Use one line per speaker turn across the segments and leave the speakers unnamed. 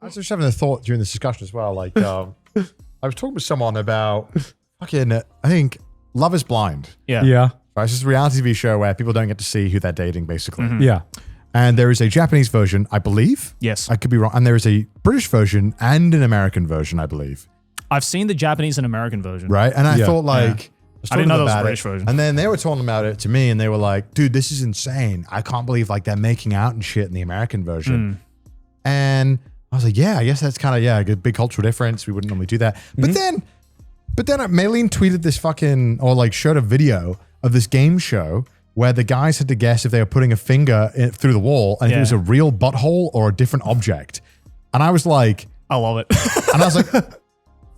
I was just having a thought during this discussion as well. Like, I was talking with someone about fucking, I think, Love is Blind.
Yeah.
Yeah.
Right? It's just a reality TV show where people don't get to see who they're dating, basically.
Yeah.
And there is a Japanese version, I believe.
Yes.
I could be wrong. And there is a British version and an American version, I believe.
I've seen the Japanese and American version.
Right? And I thought, like,
I didn't know there was a British version.
And then they were talking about it to me, and they were like, dude, this is insane. I can't believe, like, they're making out and shit in the American version. And I was like, yeah, I guess that's kind of, a big cultural difference. We wouldn't normally do that. But then Maylene tweeted this fucking, or like showed a video of this game show where the guys had to guess if they were putting a finger through the wall and if it was a real butthole or a different object. And I was like,
I love it.
and I was like,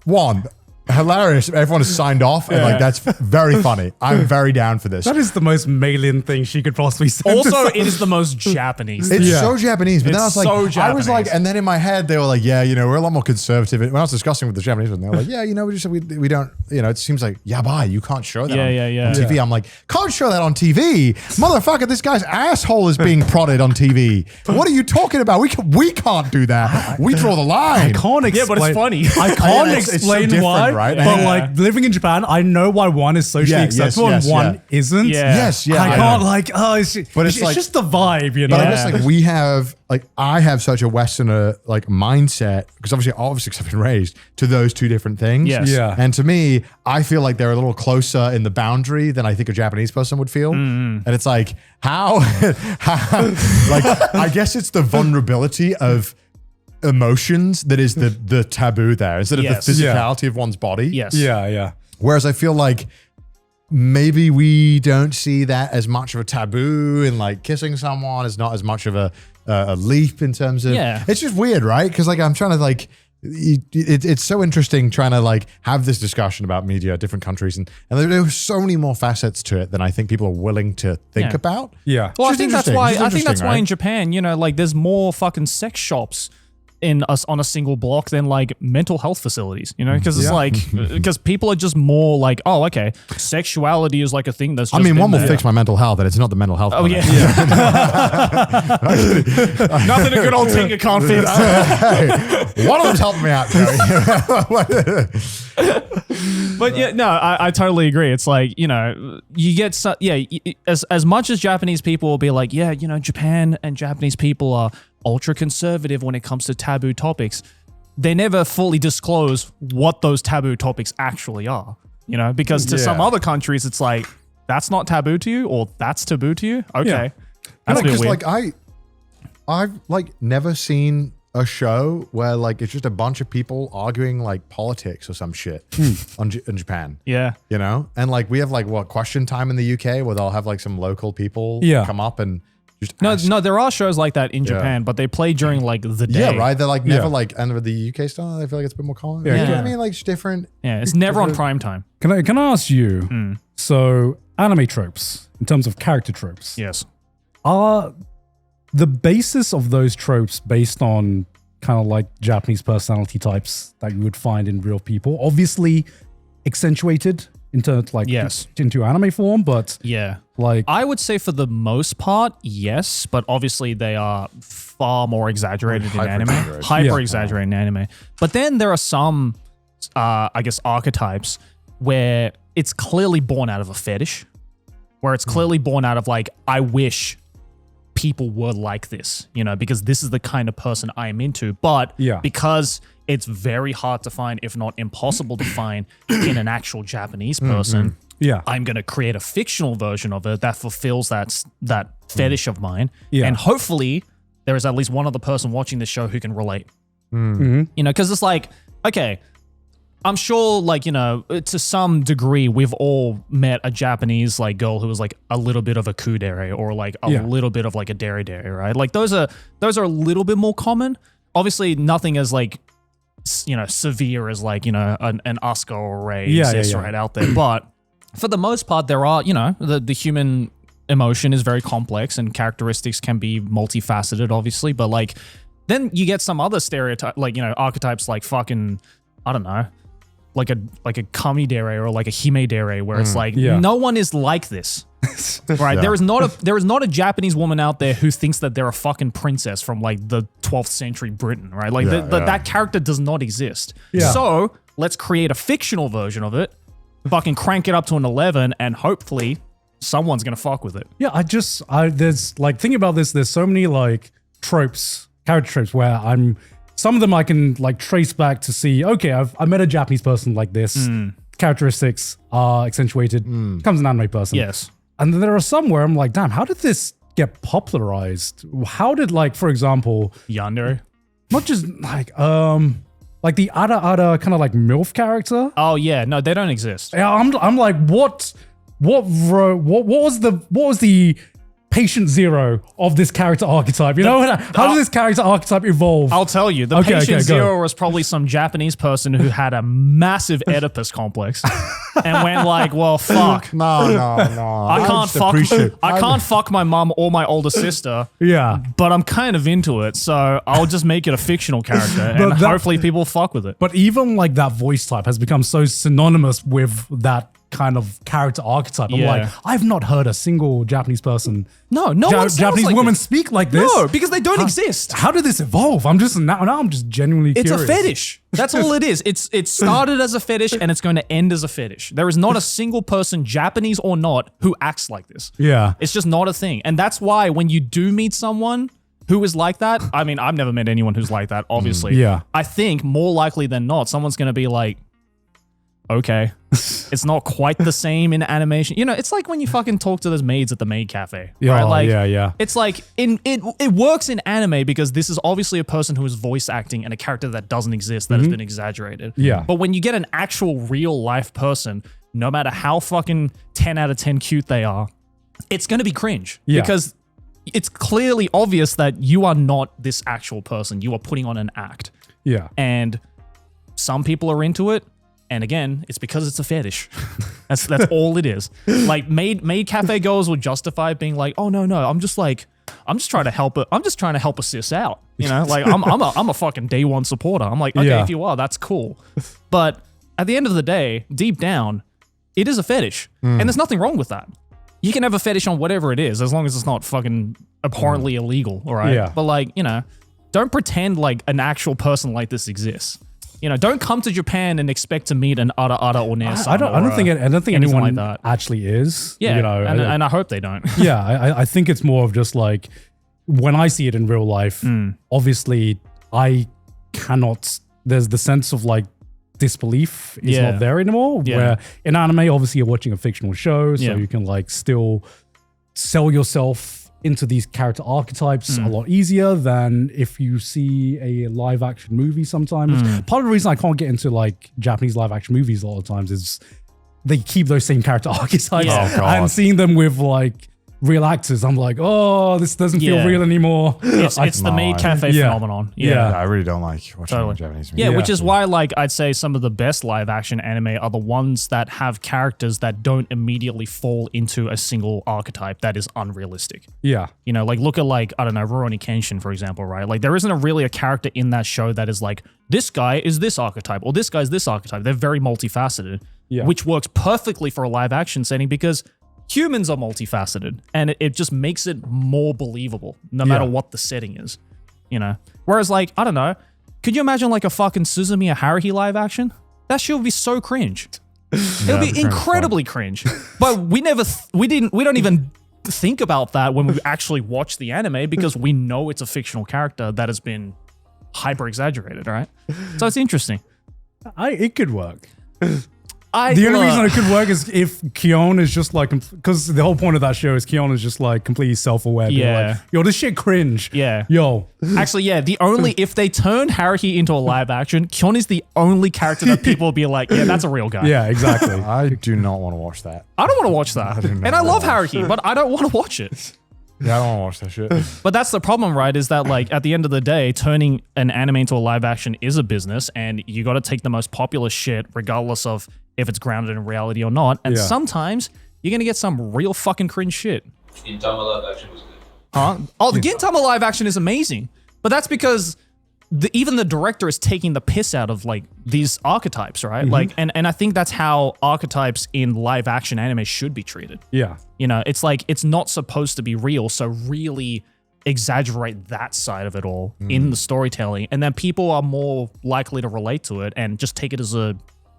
one, hilarious. Everyone has signed off, and like that's very funny. I'm very down for this.
That is the most Malian thing she could possibly say.
Also, it is the most Japanese.
It's so Japanese, but then I was like,
so
I was like,
Japanese.
and then in my head they were like, yeah, we're a lot more conservative. When I was discussing with the Japanese one, they were like, yeah, we don't, it seems like yabai, you can't show that on TV. I'm like, can't show that on TV, motherfucker. This guy's asshole is being prodded on TV. What are you talking about? We can't do that. We draw the line.
I can't explain.
Yeah, but it's funny.
I can't
it's so
explain
different,
why.
right?
But like living in Japan, I know why one is socially acceptable and one isn't.
Yes, yeah.
I can't like,
But
it's
like,
just the vibe, you know?
But I guess like I have such a Westerner like mindset because obviously because I've been raised to those two different things.
Yes.
Yeah.
And to me, I feel like they're a little closer in the boundary than I think a Japanese person would feel. And it's like, how like, I guess it's the vulnerability of emotions that is the taboo there instead of the physicality of one's body.
Yes.
Yeah.
Whereas I feel like maybe we don't see that as much of a taboo in like kissing someone is not as much of a leap in terms of, it's just weird, right? Because like, I'm trying to like, it's so interesting trying to like have this discussion about media, different countries, and there are so many more facets to it than I think people are willing to think about.
Yeah.
Well, I think that's why
right?
in Japan, like there's more fucking sex shops in us on a single block than like mental health facilities, because it's like, because people are just more like, oh, okay, sexuality is like a thing that's just
one will fix my mental health, and it's not the mental health.
Oh, yeah. Nothing a good old tinker can't fix.
Hey, one of them's helping me out, Joey.
But yeah, no, I totally agree. It's like, you get, as much as Japanese people will be like, Japan and Japanese people are ultra conservative when it comes to taboo topics, they never fully disclose what those taboo topics actually are, because to some other countries, it's like, that's not taboo to you or that's taboo to you. Okay. That's a bit weird.
Like I've like never seen a show where like it's just a bunch of people arguing like politics or some shit in Japan.
Yeah.
And like we have like question time in the UK where they'll have like some local people come up and just
No, there are shows like that in Japan, but they play during like the day.
Yeah, right. They're like never like, and with the UK style, I feel like it's a bit more common. You know what I mean? Like it's different.
Yeah, it's never on prime time.
Can I ask you, so anime tropes, in terms of character tropes,
Yes.
are the basis of those tropes based on kind of like Japanese personality types that you would find in real people? Obviously accentuated into like into anime form, but like
I would say for the most part, yes, but obviously they are far more exaggerated in anime, hyper exaggerated in anime. But then there are some, I guess, archetypes where it's clearly born out of a fetish, where it's clearly born out of like, I wish people were like this, because this is the kind of person I am into. But because it's very hard to find, if not impossible to find in an actual Japanese person, I'm going to create a fictional version of it that fulfills that fetish of mine. And hopefully there is at least one other person watching this show who can relate. Because it's like, okay, I'm sure like, to some degree, we've all met a Japanese like girl who was like a little bit of a kudere or like a little bit of like a dere, right? Like those are a little bit more common. Obviously nothing as like, severe as like, an Asuka or a Rei exists right out there. But for the most part, there are, the human emotion is very complex and characteristics can be multifaceted, obviously. But like, then you get some other stereotype, like, archetypes like fucking, I don't know, like a kami dere or like a hime dere where it's like, no one is like this. Right?
Yeah.
There is not a Japanese woman out there who thinks that they're a fucking princess from like the 12th century Britain, right? Like that character does not exist.
Yeah.
So let's create a fictional version of it, fucking crank it up to an 11, and hopefully someone's gonna fuck with it.
Yeah, there's like thinking about this, there's so many like tropes, character tropes where some of them I can like trace back to see, okay, I met a Japanese person like this. Characteristics are accentuated, comes an anime person.
Yes.
And then there are some where I'm like, damn, how did this get popularized? How did, like, for example,
Yandere.
not just like the Ada kind of like MILF character?
Oh yeah, no, they don't exist.
Yeah, I'm like, what was the patient zero of this character archetype? You know, how did this character archetype evolve?
I'll tell you, the patient zero was probably some Japanese person who had a massive Oedipus complex and went like, well, fuck.
No.
I can't fuck my mom or my older sister.
Yeah.
But I'm kind of into it, so I'll just make it a fictional character and hopefully people fuck with it.
But even like that voice type has become so synonymous with that kind of character archetype. I'm like, I've not heard a single Japanese person,
no one sounds
Japanese
like
woman
this.
speak like this.
No, because they don't exist.
How did this evolve? I'm just genuinely
It's
curious.
a fetish. That's all it is. It started as a fetish and it's going to end as a fetish. There is not a single person, Japanese or not, who acts like this.
Yeah.
It's just not a thing. And that's why when you do meet someone who is like that, I mean, I've never met anyone who's like that, obviously.
Yeah.
I think more likely than not, someone's going to be like, okay, it's not quite the same in animation. You know, it's like when you fucking talk to those maids at the maid cafe.
Yeah,
right? Like,
yeah.
It's like, it works in anime because this is obviously a person who is voice acting and a character that doesn't exist, that has been exaggerated.
Yeah.
But when you get an actual real life person, no matter how fucking 10 out of 10 cute they are, it's going to be cringe.
Yeah.
Because it's clearly obvious that you are not this actual person. You are putting on an act.
Yeah.
And some people are into it. And again, it's because it's a fetish. That's all it is. Like maid cafe goers will justify being like, oh no, I'm just trying to help it. I'm just trying to help a sis out. You know, like I'm a fucking day one supporter. I'm like, okay, if you are, that's cool. But at the end of the day, deep down, it is a fetish. And there's nothing wrong with that. You can have a fetish on whatever it is, as long as it's not fucking abhorrently illegal, all right?
Yeah.
But like, you know, don't pretend like an actual person like this exists. You know, don't come to Japan and expect to meet an Ada or Nair-san.
I don't think anyone
like that.
actually is.
Yeah,
you know,
and I hope they don't.
Yeah, I think it's more of just like when I see it in real life, obviously I cannot, there's the sense of like disbelief is not there anymore.
Yeah.
Where in anime, obviously you're watching a fictional show, so you can like still sell yourself into these character archetypes a lot easier than if you see a live action movie sometimes. Part of the reason I can't get into like Japanese live action movies a lot of times is they keep those same character archetypes.
Yeah.
Oh, God.
And seeing them with like real actors, I'm like, oh, this doesn't feel real anymore.
It's the maid cafe phenomenon.
Yeah.
I really don't like watching Japanese movies.
Yeah, which is why, like, I'd say some of the best live action anime are the ones that have characters that don't immediately fall into a single archetype that is unrealistic.
Yeah.
You know, like, look at, like, I don't know, Rurouni Kenshin, for example, right? Like, there isn't really a character in that show that is like, this guy is this archetype, or this guy's this archetype. They're very multifaceted, which works perfectly for a live action setting because humans are multifaceted, and it just makes it more believable, no matter what the setting is, you know? Whereas, like, I don't know, could you imagine, like, a fucking Suzumi or Haruhi live action? That shit would be so cringe. It would be incredibly cringe. But we don't even think about that when we actually watch the anime because we know it's a fictional character that has been hyper exaggerated, right? So it's interesting.
It could work.
The
only reason it could work is if Kyon is just like, because the whole point of that show is Kyon is just like completely self-aware.
Yeah.
Like, yo, this shit cringe.
Yeah.
Yo.
Actually, yeah, if they turned Haruhi into a live action, Kyon is the only character that people will be like, yeah, that's a real guy.
Yeah, exactly.
I do not want to watch that.
I don't want to watch that. And I love Haruhi, but I don't want to watch it.
Yeah, I don't want to watch that shit.
But that's the problem, right? Is that like at the end of the day, turning an anime into a live action is a business, and you got to take the most popular shit, regardless of if it's grounded in reality or not. And sometimes you're gonna get some real fucking cringe shit.
Gintama live action was good.
Huh? Oh, the Gintama live action is amazing, but that's because even the director is taking the piss out of like these archetypes, right? Like, and I think that's how archetypes in live action anime should be treated.
Yeah.
You know, it's like it's not supposed to be real, so really exaggerate that side of it all in the storytelling, and then people are more likely to relate to it and just take it as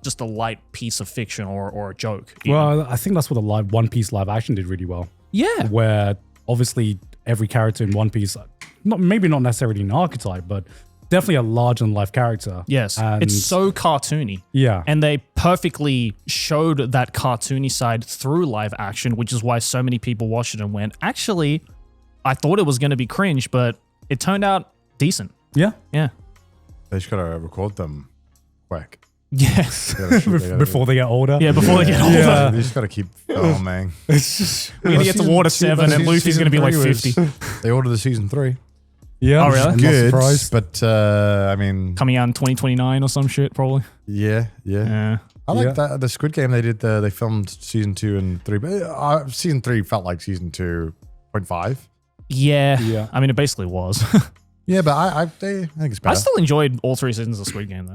just a light piece of fiction or a joke.
Well, I think that's what the One Piece live action did really well.
Yeah.
Where obviously every character in One Piece, maybe not necessarily an archetype, but definitely a larger than life character.
Yes.
And
it's so cartoony.
Yeah.
And they perfectly showed that cartoony side through live action, which is why so many people watched it and went, actually, I thought it was going to be cringe, but it turned out decent.
Yeah.
Yeah.
They just gotta record them quick.
Yes.
Before they get older.
Yeah, before they get older.
Yeah.
They just gotta keep filming.
It's just,
We're going to get to Water 7 and Luffy's going to be like 50.
They ordered the season 3.
yeah.
Oh, really?
I'm not
Good,
surprised.
but I mean,
Coming out in 2029 or some shit, probably.
yeah.
Yeah.
I like
Yeah.
that. The Squid Game they did. They filmed season 2 and 3, but season 3 felt like season 2.5.
Yeah.
Yeah.
I mean, it basically was.
Yeah, but I think it's better.
I still enjoyed all 3 seasons of Squid Game, though.